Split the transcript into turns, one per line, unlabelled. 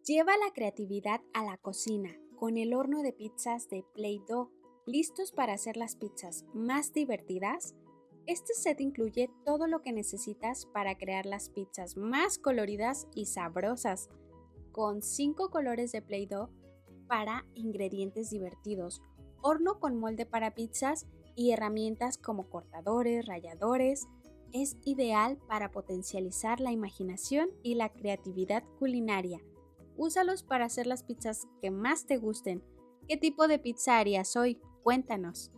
Lleva la creatividad a la cocina con el horno de pizzas de Play-Doh, listos para hacer las pizzas más divertidas. Este set incluye todo lo que necesitas para crear las pizzas más coloridas y sabrosas, con 5 colores de Play-Doh para ingredientes divertidos, horno con molde para pizzas y herramientas como cortadores, ralladores. Es ideal para potencializar la imaginación y la creatividad culinaria. Úsalos para hacer las pizzas que más te gusten. ¿Qué tipo de pizza harías hoy? Cuéntanos.